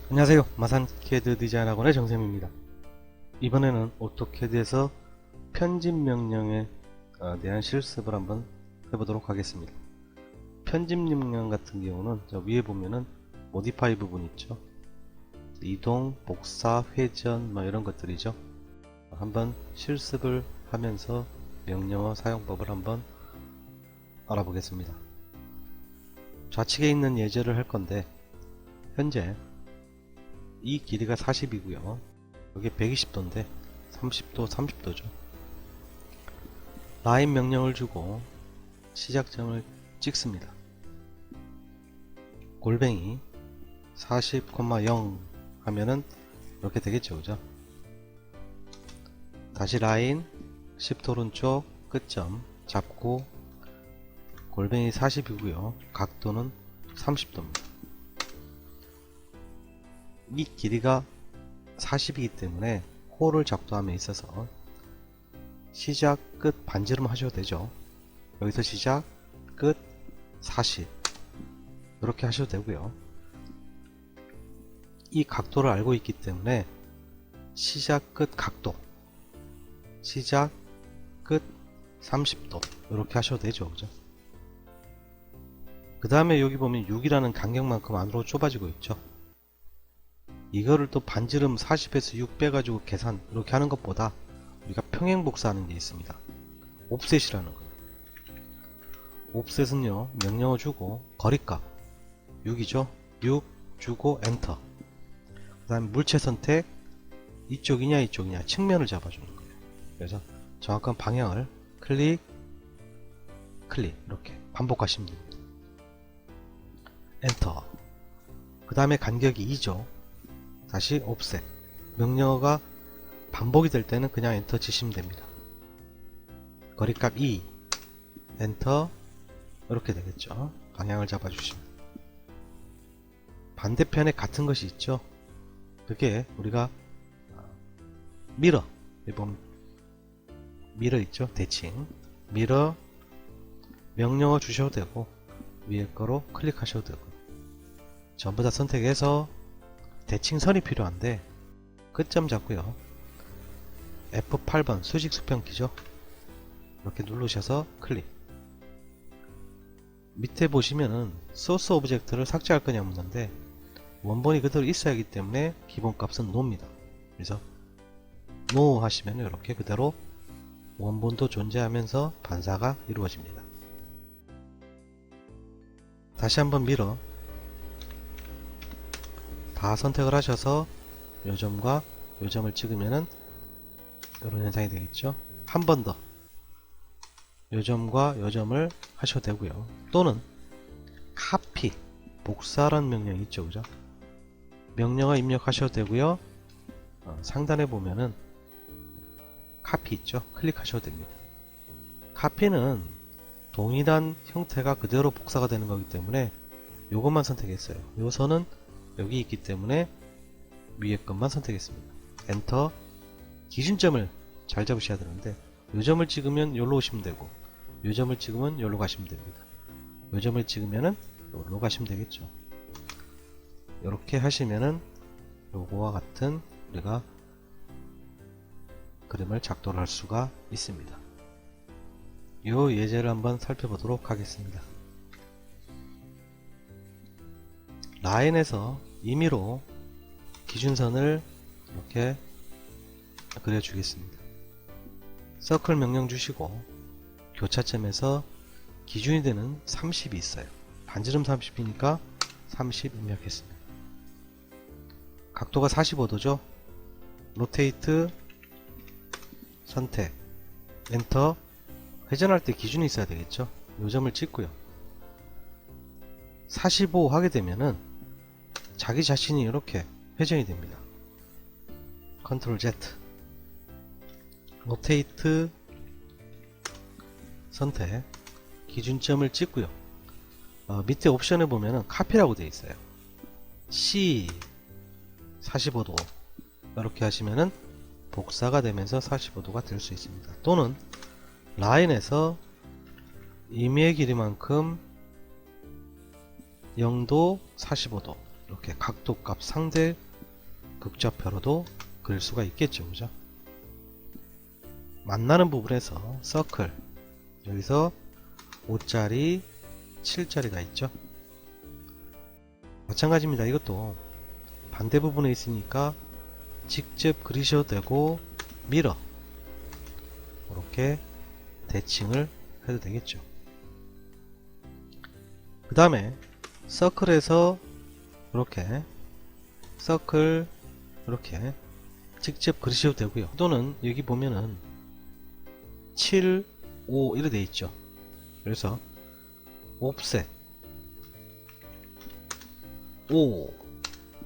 안녕하세요. 마산 CAD 디자인학원의 정쌤입니다. 이번에는 오토캐드에서 편집 명령에 대한 실습을 한번 해보도록 하겠습니다. 편집 명령 같은 경우는 저 위에 보면은 모디파이 부분 있죠. 이동, 복사, 회전 이런 것들이죠. 한번 실습을 하면서 명령어 사용법을 한번 알아보겠습니다. 좌측에 있는 예제를 할 건데 현재 이 길이가 40이고요. 여기 120도인데 30도, 30도죠. 라인 명령을 주고 시작점을 찍습니다. 골뱅이 40,0 하면은 이렇게 되겠죠, 그죠? 다시 라인 10도 오른쪽 끝점 잡고 골뱅이 40이고요. 각도는 30도입니다. 이 길이가 40이기 때문에 홀을 작도함에 있어서 시작, 끝 반지름 하셔도 되죠. 여기서 시작, 끝 40 이렇게 하셔도 되고요. 이 각도를 알고 있기 때문에 시작, 끝 각도 시작, 끝 30도 이렇게 하셔도 되죠, 그죠? 그 다음에 여기 보면 6이라는 간격만큼 안으로 좁아지고 있죠. 이거를 또 반지름 40에서 6 빼가지고 계산 이렇게 하는 것보다 우리가 평행복사하는 게 있습니다. 옵셋이라는 거예요. 옵셋은요, 명령어 주고 거리값 6이죠. 6 주고 엔터. 그 다음에 물체 선택 이쪽이냐 이쪽이냐 측면을 잡아주는 거예요. 그래서 정확한 방향을 클릭 클릭 이렇게 반복하시면 됩니다. 엔터. 그 다음에 간격이 2죠. 다시 옵셋. 명령어가 반복이 될 때는 그냥 엔터 치시면 됩니다. 거리값 2 엔터 이렇게 되겠죠. 방향을 잡아주시면 반대편에 같은 것이 있죠. 그게 우리가 미러, 이번 미러 있죠. 대칭 미러 명령어 주셔도 되고 위에 거로 클릭하셔도 되고 전부 다 선택해서 대칭선이 필요한데 끝점 잡고요. F8번 수직 수평키죠. 이렇게 누르셔서 클릭. 밑에 보시면은 소스 오브젝트를 삭제할 거냐 묻는데 원본이 그대로 있어야 하기 때문에 기본값은 no입니다. 그래서 no 하시면 이렇게 그대로 원본도 존재하면서 반사가 이루어집니다. 다시 한번 밀어 다 선택을 하셔서 요점과 요점을 찍으면은 이런 현상이 되겠죠. 한 번 더 요점과 요점을 하셔도 되고요. 또는 카피 복사라는 명령이 있죠, 그죠? 명령어 입력하셔도 되고요. 상단에 보면은 카피 있죠. 클릭하셔도 됩니다. 카피는 동일한 형태가 그대로 복사가 되는 거기 때문에 요것만 선택했어요. 요 선은 여기 있기 때문에 위에 것만 선택했습니다. 엔터. 기준점을 잘 잡으셔야 되는데 요점을 찍으면 여기로 오시면 되고 요점을 찍으면 여기로 가시면 됩니다. 요점을 찍으면은 여기로 가시면 되겠죠. 이렇게 하시면은 요거와 같은 우리가 그림을 작도를 할 수가 있습니다. 요 예제를 한번 살펴보도록 하겠습니다. 라인에서 임의로 기준선을 이렇게 그려주겠습니다. 서클 명령 주시고 교차점에서 기준이 되는 30이 있어요. 반지름 30이니까 30 입력했습니다. 각도가 45도죠. 로테이트 선택 엔터. 회전할 때 기준이 있어야 되겠죠. 요점을 찍고요. 45 하게 되면은 자기 자신이 이렇게 회전이 됩니다. 컨트롤 Z 로테이트 선택 기준점을 찍고요. 밑에 옵션에 보면은 카피라고 되어 있어요. C 45도 이렇게 하시면은 복사가 되면서 45도가 될 수 있습니다. 또는 라인에서 임의의 길이만큼 0도 45도 이렇게 각도값 상대 극좌표로도 그릴 수가 있겠죠. 그죠? 만나는 부분에서 서클, 여기서 5짜리 7짜리가 있죠. 마찬가지입니다. 이것도 반대 부분에 있으니까 직접 그리셔도 되고 미러 이렇게 대칭을 해도 되겠죠. 그 다음에 서클에서 이렇게 서클 이렇게 직접 그리셔도 되고요. 또는 여기 보면은 7, 5 이렇게 돼 있죠. 그래서 옵셋 5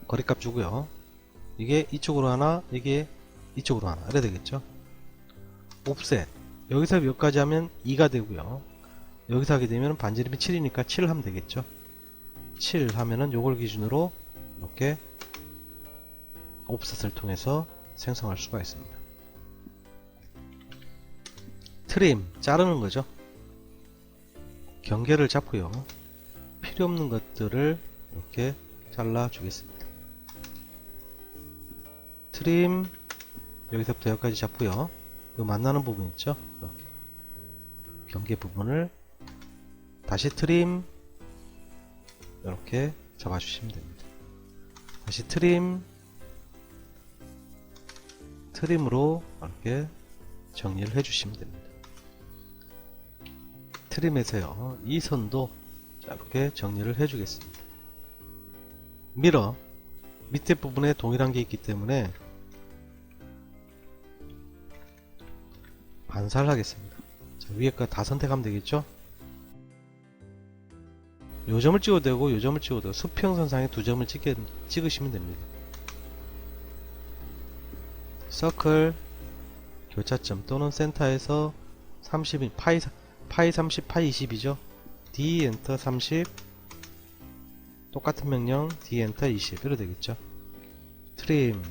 거리값 주고요. 이게 이쪽으로 하나, 이게 이쪽으로 하나 이래 되겠죠. 옵셋 여기서 몇 가지 하면 2가 되고요. 여기서 하게 되면 반지름이 7이니까 7 하면 되겠죠. 7 하면은 요걸 기준으로 이렇게 옵셋을 통해서 생성할 수가 있습니다. 트림 자르는 거죠. 경계를 잡고요. 필요 없는 것들을 이렇게 잘라 주겠습니다. 트림 여기서부터 여기까지 잡고요. 요 만나는 부분 있죠. 경계 부분을 다시 트림 이렇게 잡아주시면 됩니다. 다시 트림으로 이렇게 정리를 해주시면 됩니다. 트림에서요, 이 선도 이렇게 정리를 해주겠습니다. 미러 밑에 부분에 동일한 게 있기 때문에 반사를 하겠습니다. 자, 위에 거 다 선택하면 되겠죠? 요 점을 찍어도 되고 요 점을 찍어도 되고 수평선상에 두 점을 찍으시면 됩니다. 서클 교차점 또는 센터에서 30인 파이 30 파이 20이죠. D 엔터 30 똑같은 명령 D 엔터 20 이래 되겠죠. 트림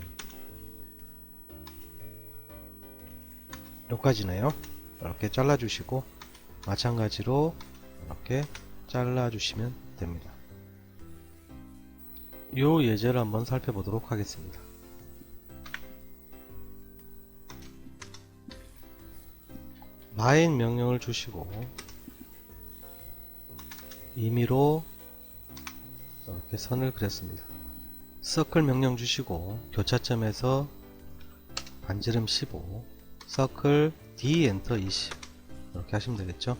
여기까지네요. 이렇게 잘라주시고 마찬가지로 이렇게 잘라주시면 됩니다. 이 예제를 한번 살펴보도록 하겠습니다. 마인 명령을 주시고 임의로 이렇게 선을 그렸습니다. 서클 명령 주시고 교차점에서 반지름 15 서클 D 엔터 20 이렇게 하시면 되겠죠.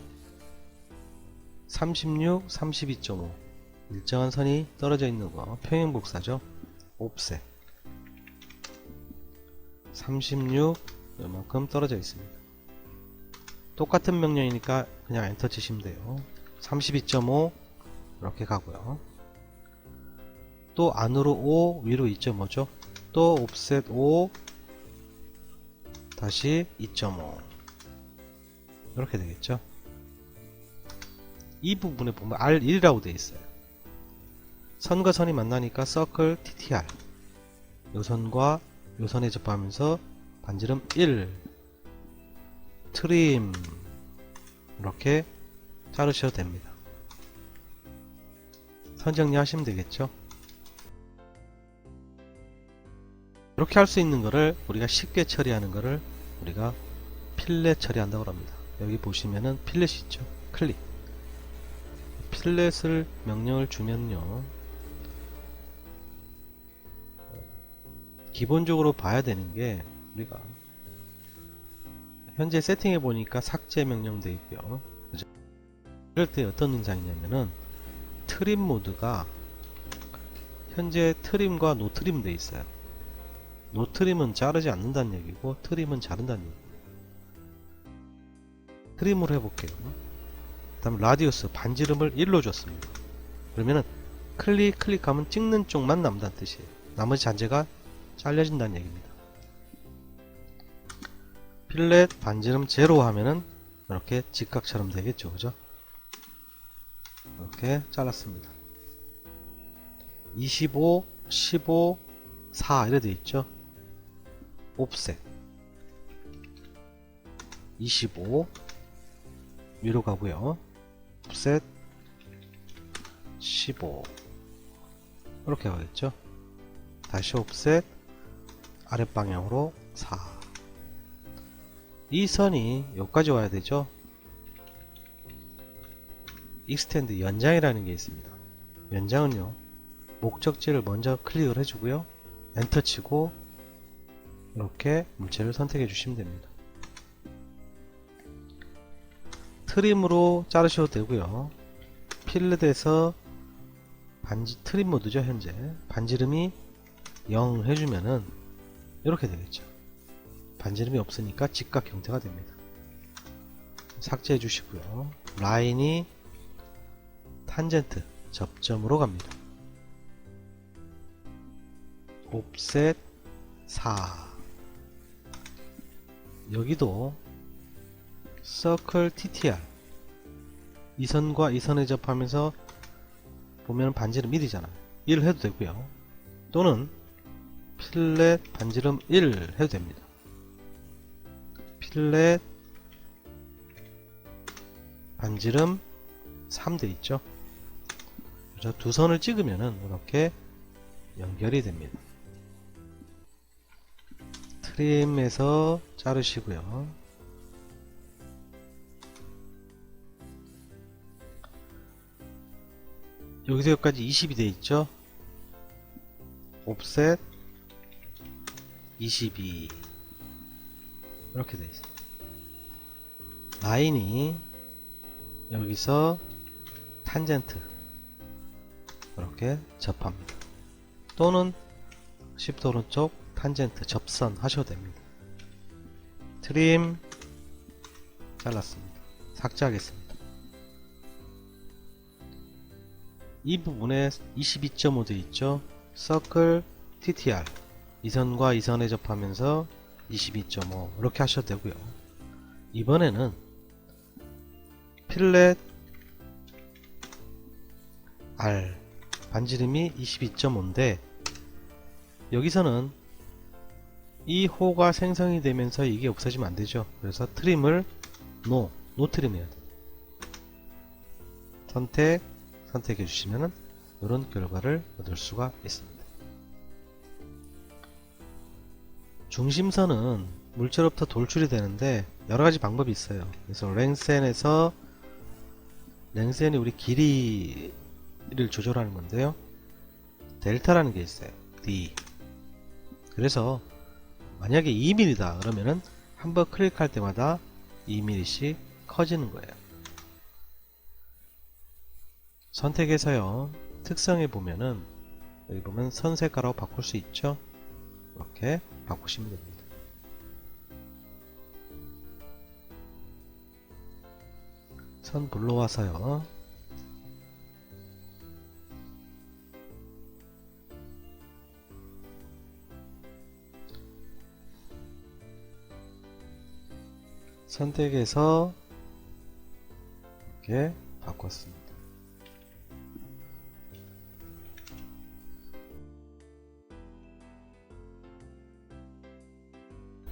36, 32.5 일정한 선이 떨어져 있는 거 평행복사죠. 옵셋 36 이만큼 떨어져 있습니다. 똑같은 명령이니까 그냥 엔터 치시면 돼요. 32.5 이렇게 가고요. 또 안으로 5 위로 2.5죠. 또 옵셋 5 다시 2.5 이렇게 되겠죠. 이 부분에 보면 R1이라고 되어 있어요. 선과 선이 만나니까 서클 TTR 요 선과 요 선에 접하면서 반지름 1 트림 이렇게 자르셔도 됩니다. 선 정리하시면 되겠죠. 이렇게 할 수 있는 거를 우리가 쉽게 처리하는 거를 우리가 필렛 처리한다고 합니다. 여기 보시면은 필렛이 있죠. 클릭 필렛을 명령을 주면요, 기본적으로 봐야 되는 게 우리가 현재 세팅해 보니까 삭제 명령도 있고요. 그죠? 이럴 때 어떤 현상이냐면은 트림 모드가 현재 트림과 노 트림 돼 있어요. 노 트림은 자르지 않는다는 얘기고 트림은 자른다는 얘기고. 트림으로 해볼게요. 그 다음 라디우스 반지름을 1로 줬습니다. 그러면은 클릭하면 찍는 쪽만 남다는 뜻이에요. 나머지 잔재가 잘려진다는 얘기입니다. 필렛 반지름 제로 하면은 이렇게 직각처럼 되겠죠. 그죠? 이렇게 잘랐습니다. 25, 15, 4 이래 돼 있죠. 옵셋 25 위로 가고요. 옵셋 15 이렇게 가겠죠. 다시 옵셋 아랫방향으로 4. 이 선이 여기까지 와야 되죠. 익스텐드 연장이라는 게 있습니다. 연장은요, 목적지를 먼저 클릭을 해주고요, 엔터 치고 이렇게 물체를 선택해 주시면 됩니다. 트림으로 자르셔도 되고요, 필드에서 트림 모드죠. 현재 반지름이 0 해주면은 이렇게 되겠죠. 반지름이 없으니까 직각 형태가 됩니다. 삭제해 주시고요, 라인이 탄젠트 접점으로 갑니다. 옵셋 4. 여기도 서클 TTR, 이 선과 이 선에 접하면서 보면 반지름 1이잖아요. 1 해도 되고요, 또는 필렛 반지름 1 해도 됩니다. 필렛 반지름 3 돼 있죠. 그래서 두 선을 찍으면은 이렇게 연결이 됩니다. 트림에서 자르시고요, 여기서 여기까지 20이 돼 있죠. 옵셋 22 이렇게 돼 있어요. 라인이 여기서 탄젠트 이렇게 접합니다. 또는 시프트 오른쪽 탄젠트 접선 하셔도 됩니다. 트림 잘랐습니다. 삭제하겠습니다. 이 부분에 22.5 돼 있죠. 서클 TTR, 이 선과 이 선에 접하면서 22.5 이렇게 하셔도 되고요. 이번에는 필렛 R 반지름이 22.5인데 여기서는 이 호가 생성이 되면서 이게 없어지면 안되죠. 그래서 트림을 노 트림 해야 돼요. 선택해 주시면 이런 결과를 얻을 수가 있습니다. 중심선은 물체로부터 돌출이 되는데 여러가지 방법이 있어요. 그래서 랭센이 우리 길이를 조절하는 건데요, 델타라는 게 있어요. D. 그래서 만약에 2mm다 그러면은 한번 클릭할 때마다 2mm씩 커지는 거예요. 선택해서요, 특성에 보면은 여기 보면 선 색깔하고 바꿀 수 있죠. 이렇게 바꾸시면 됩니다. 선 불러와서요, 선택해서 이렇게 바꿨습니다.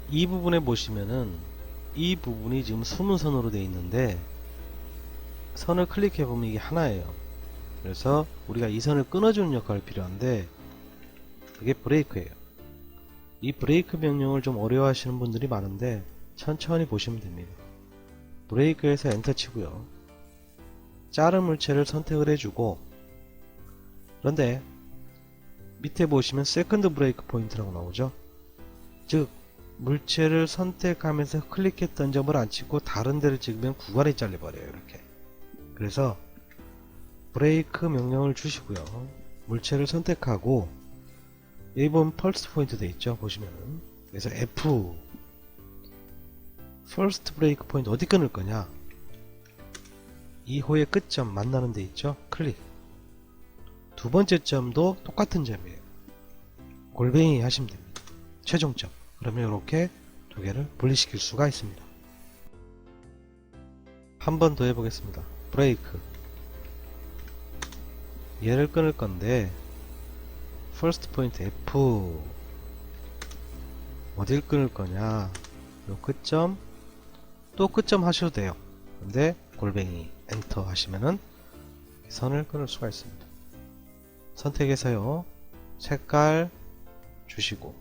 이 부분에 보시면은 이 부분이 지금 숨은 선으로 되어 있는데 선을 클릭해 보면 이게 하나예요. 그래서 우리가 이 선을 끊어주는 역할이 필요한데 그게 브레이크예요. 이 브레이크 명령을 좀 어려워 하시는 분들이 많은데 천천히 보시면 됩니다. 브레이크에서 엔터 치고요, 자른 물체를 선택을 해주고, 그런데 밑에 보시면 세컨드 브레이크 포인트라고 나오죠. 즉 물체를 선택하면서 클릭했던 점을 안 찍고 다른 데를 찍으면 구간이 잘려버려요. 이렇게. 그래서 브레이크 명령을 주시고요, 물체를 선택하고 여기 보면 펄스 포인트 돼 있죠. 보시면은. 그래서 F 퍼스트 브레이크 포인트 어디 끊을 거냐, 이 호의 끝점 만나는 데 있죠. 클릭. 두 번째 점도 똑같은 점이에요. 골뱅이 하시면 됩니다. 최종점. 그러면 이렇게 두 개를 분리시킬 수가 있습니다. 한 번 더 해보겠습니다. 브레이크. 얘를 끊을 건데 퍼스트 포인트 F 어딜 끊을 거냐, 요 끝점, 또 끝점 하셔도 돼요. 근데 골뱅이 엔터 하시면은 선을 끊을 수가 있습니다. 선택해서요, 색깔 주시고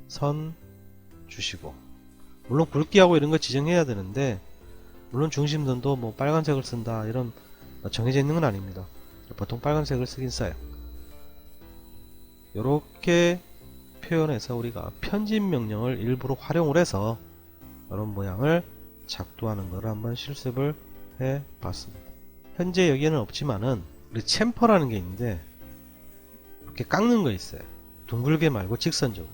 선 주시고, 물론 굵기하고 이런 거 지정해야 되는데, 물론 중심선도 뭐 빨간색을 쓴다 이런 정해져 있는 건 아닙니다. 보통 빨간색을 쓰긴 써요. 이렇게 표현해서 우리가 편집 명령을 일부러 활용을 해서 이런 모양을 작도하는 것을 한번 실습을 해 봤습니다. 현재 여기에는 없지만은 우리 챔퍼라는 게 있는데, 이렇게 깎는 거 있어요. 둥글게 말고 직선적으로.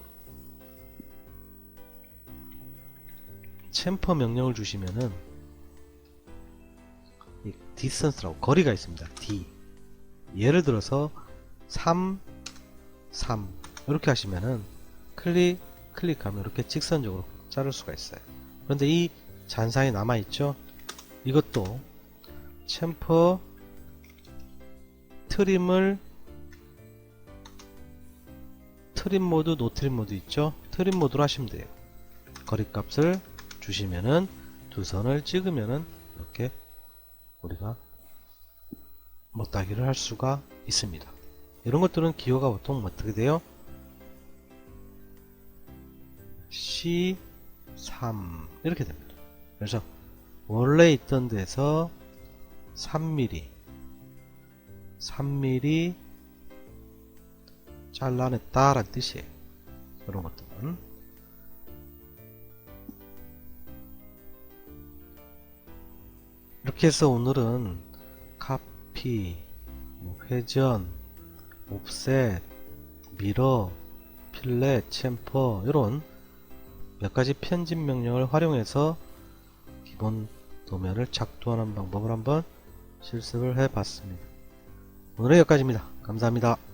챔퍼 명령을 주시면은 이 디스턴스라고 거리가 있습니다. D. 예를 들어서 3, 3 이렇게 하시면은 클릭하면 이렇게 직선적으로 자를 수가 있어요. 그런데 이 잔상이 남아있죠? 이것도 챔퍼 트림 모드, 노 트림 모드 있죠? 트림 모드로 하시면 돼요. 거리값을 주시면은 두 선을 찍으면은 이렇게 우리가 못따기를 할 수가 있습니다. 이런 것들은 기호가 보통 어떻게 돼요? C3 이렇게 됩니다. 그래서 원래 있던 데서 3mm 잘라냈다 라는 뜻이에요. 이런 것들은 이렇게 해서 오늘은 카피, 회전, 옵셋, 미러, 필렛, 챔퍼 이런 몇 가지 편집 명령을 활용해서 기본 도면을 작도하는 방법을 한번 실습을 해 봤습니다. 오늘은 여기까지입니다. 감사합니다.